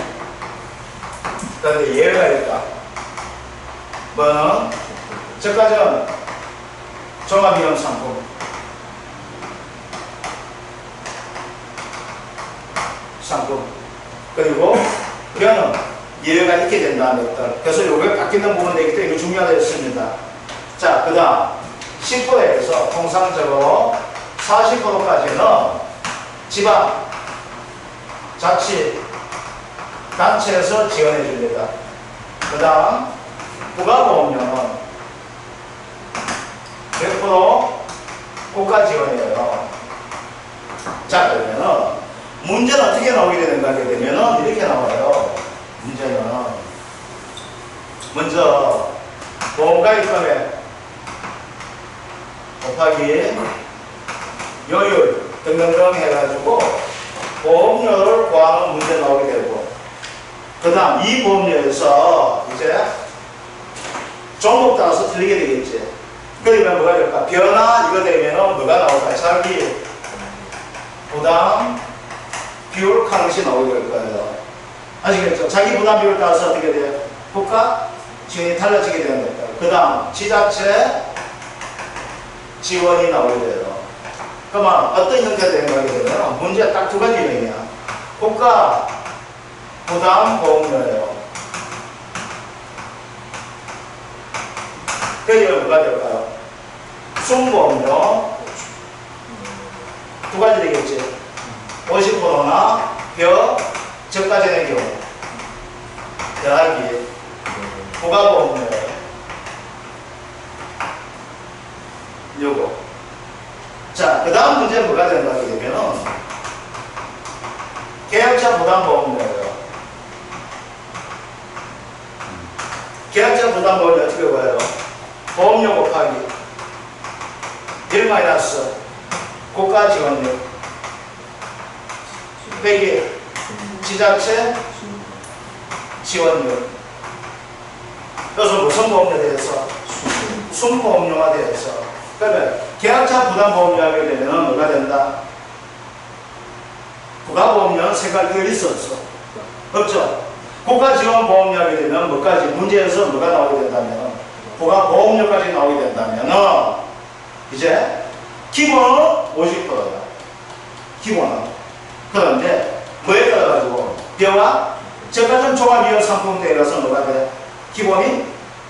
그런데 예외가 있다. 뭐는 저까지는 종합이용 상품. 상품. 그리고 변은 예외가 있게 된다는 것들. 그래서 요게 바뀌는 부분이 되기 때문에 이거 중요하겠습니다. 자, 그 다음 10%에서 통상적으로 40%까지는 지방, 자치, 단체에서 지원해 줍니다. 그 다음 부가보험료는 100% 국가 지원이에요. 자, 그러면은 문제는 어떻게 나오게 되는가 하게 되면은 이렇게 나와요. 문제는 먼저 보험가입금액 곱하기 요율 등등등 해가지고 보험료를 구하는 문제 나오게 되고, 그 다음 이 보험료에서 이제 종목 따라서 틀리게 되겠지. 그러면 뭐가 될까? 변화 이거 되면은 뭐가 나올까? 자기 부담 비율 하나씩 나오게 될 거예요. 아시겠죠? 자기 부담 비율 따라서 어떻게 돼요? 국가 지원이 달라지게 되는 겁니다. 그 다음 지자체 지원이 나오게 돼요. 그러면 어떤 형태가 되는 거게 되면 문제가 딱 두 가지 유형이야. 국가 부담 보험료예요. 그게 뭐가 될까요? 순보험료 두 가지 되겠지. 50%나 저가전의 경우 더하기 부가보험료예요. 요거. 자, 그 다음 문제는 뭐가 된다 하게 되면은 계약자 부담보험료예요. 계약자 부담보험료 어떻게 봐요? 보험료 곱하기 1 마이너스 국가 지원료 빼기 지자체 지원료. 그래서 무슨 보험료에 대해서? 순보험료가 대해서. 그러면 계약자 부담보험료 하게 되면 뭐가 된다? 부가보험료는 생각이 있어 없어? 없죠? 국가지원보험료 하게 되면 뭐까지? 문제에서 뭐가 나오게 된다면 부가보험료까지 나오게 된다면 이제 기본은 50%야. 기본은. 그런데 뭐에 따라가지고 벼와 저가전 종합이용 상품대에 가서 뭐가 돼? 기본이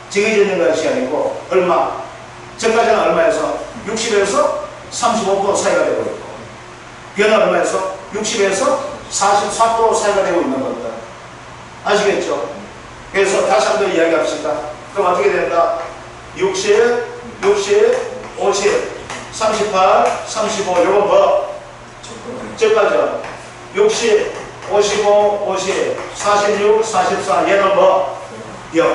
정해지는 것이 아니고 얼마? 저가전은 얼마에서? 60에서 35% 사이가 되고 있고, 벼는 얼마에서? 60에서 44% 사이가 되고 있는 것들. 아시겠죠? 그래서 다시 한번 이야기합시다. 그럼 어떻게 된다? 60, 50, 38, 35. 요건 뭐? 저가전. 60, 55, 50, 46, 44. 얘는 뭐? 벼.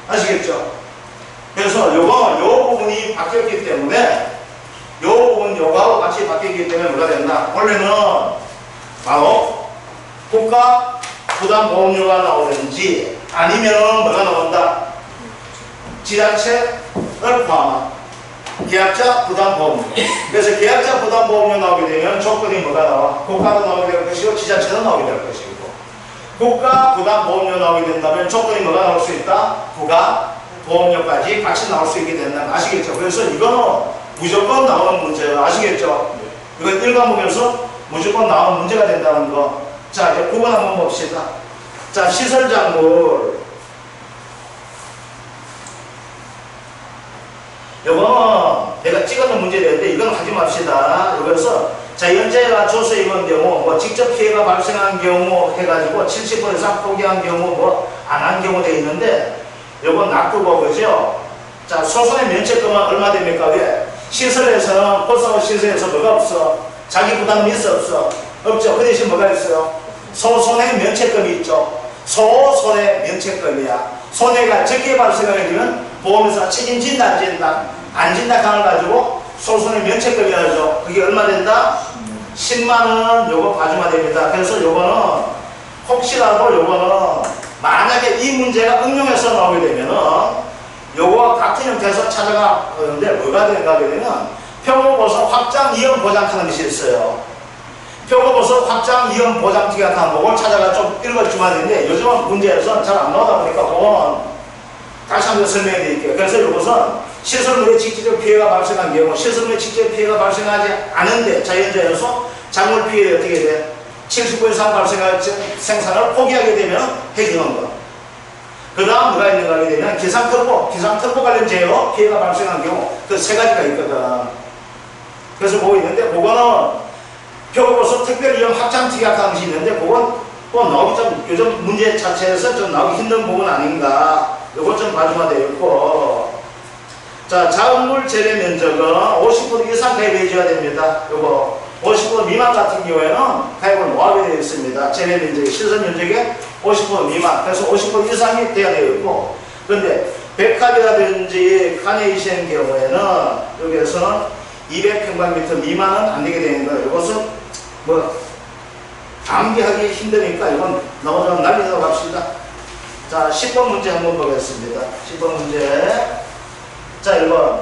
아시겠죠? 그래서 요거, 요 부분이 바뀌었기 때문에 요 부분 요거하고 같이 바뀌기 때문에 뭐가 된다? 원래는 바로 국가 부담보험료가 나오든지 아니면 뭐가 나온다? 지자체를 포함한 계약자 부담보험료. 그래서 계약자 부담보험료 나오게 되면 조건이 뭐가 나와? 국가도 나오게 될 것이고 지자체도 나오게 될 것이고, 국가 부담보험료 나오게 된다면 조건이 뭐가 나올 수 있다? 부가보험료까지 같이 나올 수 있게 된다는 거 아시겠죠? 그래서 이거는 무조건 나오는 문제예요. 아시겠죠? 이건 1과목에서 무조건 나오는 문제가 된다는 거. 자, 이제 9번 한번 봅시다. 자, 시설작물. 요거는 내가 찍어놓은 문제인데 이건 하지 맙시다. 그래서 자연재해가 조서 입은 경우, 뭐 직접 피해가 발생한 경우 해가지고 70% 이상 포기한 경우, 뭐 안 한 경우 돼 있는데 요건 놔두고, 그죠? 자, 소송의 면책금은 얼마 됩니까? 왜? 시설에서는, 버스하고 시설에서 뭐가 없어? 자기 부담이 있어 없어? 없죠. 그 대신 뭐가 있어요? 소손해 면책금이 있죠. 소손해 면책금이야. 손해가 적게 발생하게 되면 보험회사가 책임진다 안 진다? 안 진다 강을 가지고 소손해 면책금이라죠. 그게 얼마 된다? 10만원 요거 봐주면 됩니다. 그래서 요거는 혹시라도 요거는 만약에 이 문제가 응용해서 나오게 되면은 요거와 같은 형태에서 찾아가 그런데 뭐가 되는가 하게 되면 표고버섯 확장 이연 보장하는 것이 있어요. 표고버섯 확장 이연 보장기 같은 그걸 찾아가 좀 읽어주면 되는데 요즘은 문제에서는 잘 안 나오다 보니까 그거는 다시 한번 설명해 드릴게요. 그래서 이것은 시설물에 직접적 피해가 발생한 경우, 시설물에 직접 피해가 발생하지 않은데 자연재해에서 작물 피해를 어떻게 돼? 70% 이상 발생할 생산을 포기하게 되면 해지는 거. 그 다음 뭐가 있는가 하게 되면 기상특보 관련 제어 피해가 발생한 경우 그 세 가지가 있거든. 그래서 보고 있는데 그거는 표고버섯 특별 이용 확장 특약하는 것이 있는데 그건 또 나오기 좀 요즘 문제 자체에서 좀 나오기 힘든 부분 아닌가. 이거 좀 봐주면 되겠고. 자, 자원물 재배 면적은 50% 이상 가입해줘야 됩니다. 요거 50% 미만 같은 경우에는 가입을 못하게 되어 있습니다. 재배 면적이 시설 면적의 50% 미만, 그래서 50% 이상이 되어야 되어 있고, 그런데 백합이라든지 카네이션 경우에는 여기에서는 200평방미터 미만은 안 되게 되는 거예요. 이것은 뭐 암기하기 힘드니까 이건 나오자면 날리도록 합시다. 자, 10번 문제 한번 보겠습니다. 10번 문제. 자, 1번.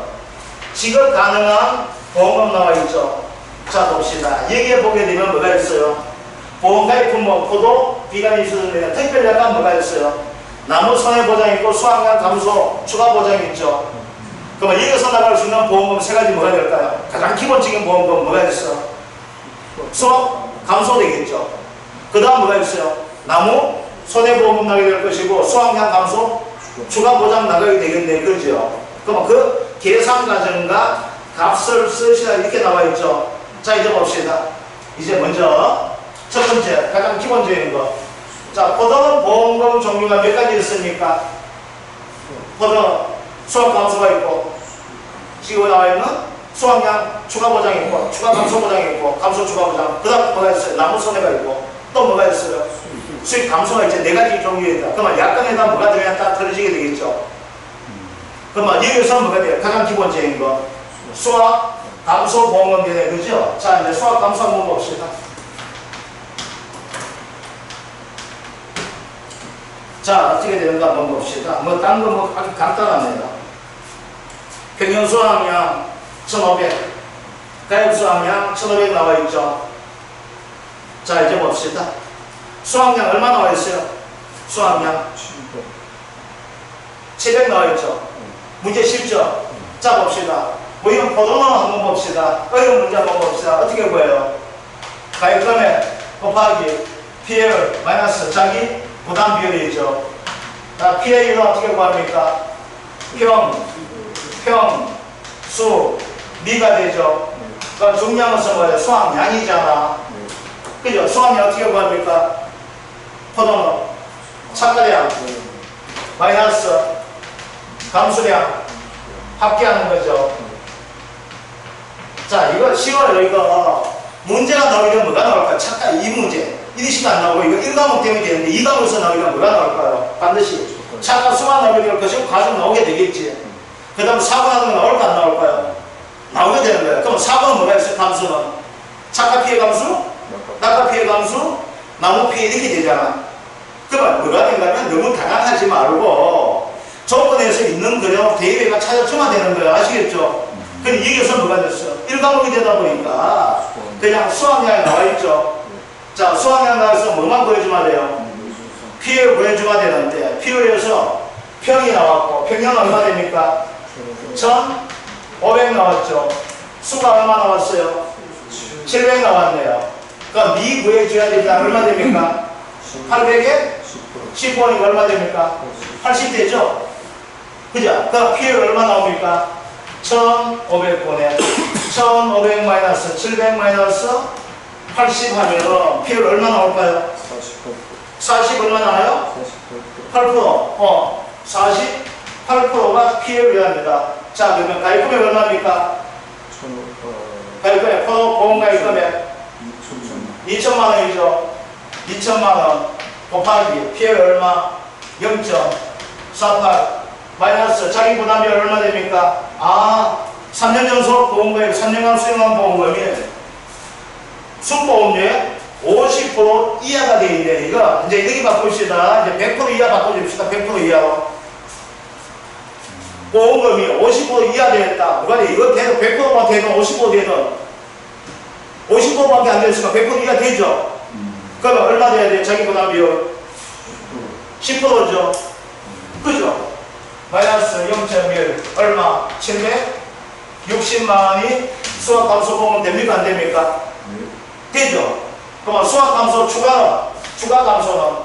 지급 가능한 보험금 나와 있죠. 자, 봅시다. 여기에 보게 되면 뭐가 있어요? 보험가입 품목, 포도, 비감이 수준되는 특별 약관 뭐가 있어요? 나무 손해보장 있고 수확량 감소, 추가 보장 있죠. 그러면 여기서 나갈 수 있는 보험금 세 가지 뭐가 될까요? 가장 기본적인 보험금 뭐가 있어? 수확 감소 되겠죠. 그 다음 뭐가 있어요? 나무 손해보험금 나게 될 것이고 수확량 감소, 추가 보장 나가게 되겠네. 그죠? 그러면 그 계산 과정과 값을 쓰시라 이렇게 나와 있죠. 자, 이제 봅시다. 이제 먼저 첫 번째 가장 기본적인 거. 자, 포도는 보험금 종류가 몇 가지 있습니까? 포도 수확 감소가 있고 지금 나와 있는 수확량 추가 보장이 있고 추가 감소 보장이 있고 감소 추가 보장. 그 다음 뭐가 있어요? 나무 손해가 있고 또 뭐가 있어요? 수익 감소가 이제 네 가지 종류가 있다. 그러면 약간에다 뭐가 들어야 딱 틀어지게 되겠죠. 그러면 여기서 뭐가 돼요? 가장 기본적인 거. 수확 감소 보험금 되네. 그죠? 자, 이제 수확 감소 한번 봅시다. 자, 어떻게 되는가 한번 봅시다. 뭐, 딴 거 뭐 아주 간단합니다. 평균 수확량 1,500, 가입 수확량 1,500 나와 있죠. 자, 이제 봅시다. 수확량 얼마 나와 있어요? 수확량 700 나와 있죠. 문제 쉽죠? 자, 봅시다. 뭐 이건 포도는 한번 봅시다. 어려운 문제 한번 봅시다. 어떻게 구해요? 가입 금액 곱하기 PL 마이너스 자기 부담 비율이죠. 자, PA는 어떻게 구합니까? 수, 미가 되죠. 그러니까 중량은 뭐예요? 수확량이잖아. 그죠? 수확량 어떻게 구합니까? 포도는 착가량 마이너스 감수량 합계하는 거죠. 자, 이거 쉬워요. 이거 문제가 나오면 뭐가 나올까요? 착각 이 문제 1위씩 안 나오고 이거 1과목 때문에 되는데 2과목에서 나오면 뭐가 나올까요? 반드시 착각 수가 나오게 될 것이고 과정 나오게 되겠지. 그 다음 사고하는 거 나올까 안 나올까요? 나오게 되는 거예요. 그럼 사고는 뭐가 있어요? 감수는 착각 피해 감수, 낙하 피해 감수, 나무 피해 이렇게 되잖아. 그러면 뭐가 된다면 너무 다양하지 말고 조건에서 있는 그대로 대입에가 찾아주면 되는 거예요. 아시겠죠? 근데 여기서 뭐가 됐어요? 1과목이 되다 보니까 그냥 수학량이 나와 있죠. 자, 수학량 나와서 뭐만 구해주면 돼요? 피해 구해주면 되는데 피해에서 평이 나왔고 평형은 얼마 됩니까? 1,500 나왔죠. 수가 얼마 나왔어요? 700 나왔네요. 그러니까 미 구해줘야 되니까 얼마 됩니까? 800에 10번이니까 얼마 됩니까? 80 되죠? 그죠? 그럼 피해가 얼마 나옵니까? 1,500번에 1,500 마이너스 700 마이너스 80 하면 피해가 얼마 나올까요? 40 얼마 나와요? 8%. 48%가 피해를 합니다. 자, 그러면 가입금액 얼마입니까? 가입금액, 보험 가입금액 2천만 원이죠. 2천만 원 곱하기 피해가 얼마? 0.48 마이너스 자기 부담이 얼마 됩니까? 3년 연속 보험가입 3년간 수령한 보험금이 순보험료의 50% 이하가 되어 있네. 이거 이제 이렇게 바꿉시다. 이제 100% 이하 바꿔줍시다. 100% 이하로. 보험금이 50% 이하 되었다. 누가 돼? 이거 돼도 100%만 되든 50% 되든 50%밖에 안 됐으면 100% 이하 되죠. 그러면 얼마 돼야 돼요? 자기 부담 비율 10%죠. 그죠? 마이너스 0.1 얼마? 760만 원이 수학 감소 보험 됩니까? 안 됩니까? 되죠. 그러면 수학감소 추가 감소는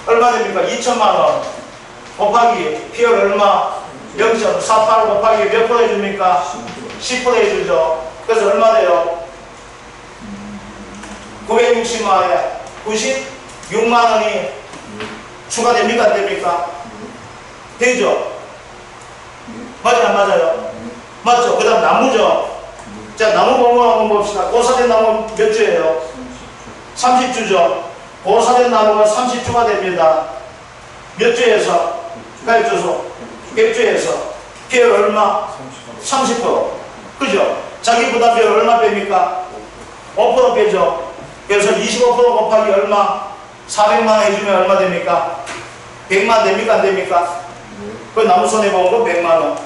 얼마 됩니까? 2천만 원 곱하기 P열 얼마? 0.48 곱하기 몇 프로 해줍니까? 10% 해주죠. 그래서 얼마 돼요? 960만 원에 96만 원이 추가됩니까? 안 됩니까? 되죠? 맞아요? 안 맞아요? 맞죠? 그 다음 나무죠? 자, 나무 번호 한번 봅시다. 고사된 나무 몇 주예요? 30주죠? 고사된 나무가 30주가 됩니다. 몇 주에서? 가입주소 100주에서 P열 얼마? 30%. 그죠? 자기 부담비율 얼마 뺍니까? 5% 빼죠. 그래서 25% 곱하기 얼마? 400만 해주면 얼마 됩니까? 100만 됩니까? 안 됩니까? 그 나무 손해보는 거 100만원.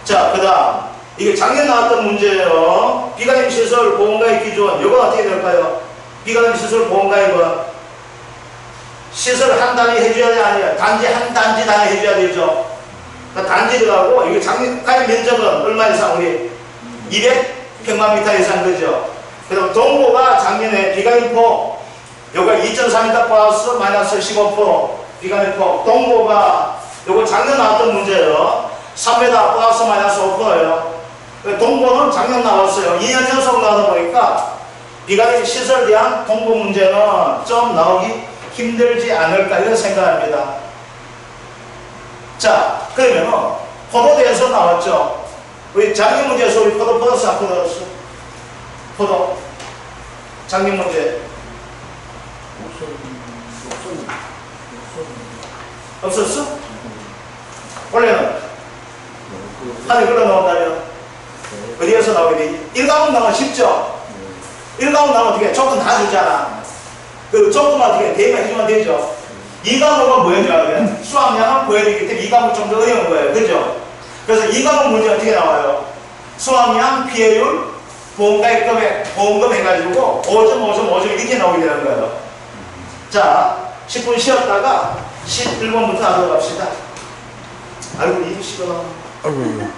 자, 그 다음 이게 작년 나왔던 문제예요. 비가림 시설 보험가입 기준 이거 어떻게 될까요? 비가림 시설 보험가입은 시설 한 단위 해줘야 돼 아니야? 단지 한 단지 단위 해줘야 되죠. 그러니까 단지 들어가고 이게 작년 가입 면적은 얼마 이상 우리 200평방미터 이상 그죠? 그다음 동보가 작년에 비가림포 요거 2.3m 플러스 마이너스 15% 비가림포 동보가 요거 작년 나왔던 문제예요. 3m 플러스 마이너스 5%예요. 동보는 작년 나왔어요. 2년 연속 나오다 보니까 비가림 시설에 대한 동보 문제는 좀 나오기 힘들지 않을까 이런 생각합니다. 자, 그러면은 포도대에서 나왔죠. 우리 작년 문제에서 우리 포도 풀었어 안 풀었어? 포도 작년 문제 없었어? 원래는 하늘 끌어 넣었다면 어디에서 나오게 돼? 1과목 나오면 쉽죠? 1과목 나오면 어떻게 조건 다 주잖아. 그 조건만 어떻게 대입만 해주면 되죠? 2과목은 뭐였냐? 수학량은 보여드리기 때문에 2과목 좀 더 어려운 거예요. 그죠? 그래서 2과목 문제 어떻게 나와요? 수학량, 피해율, 보험가입 금액, 보험금 해가지고 5점, 5점, 5점 이렇게 나오게 되는 거예요. 자, 10분 쉬었다가 11번부터 하도록 합시다. 아이고, 이거 시끄러워. 아이고.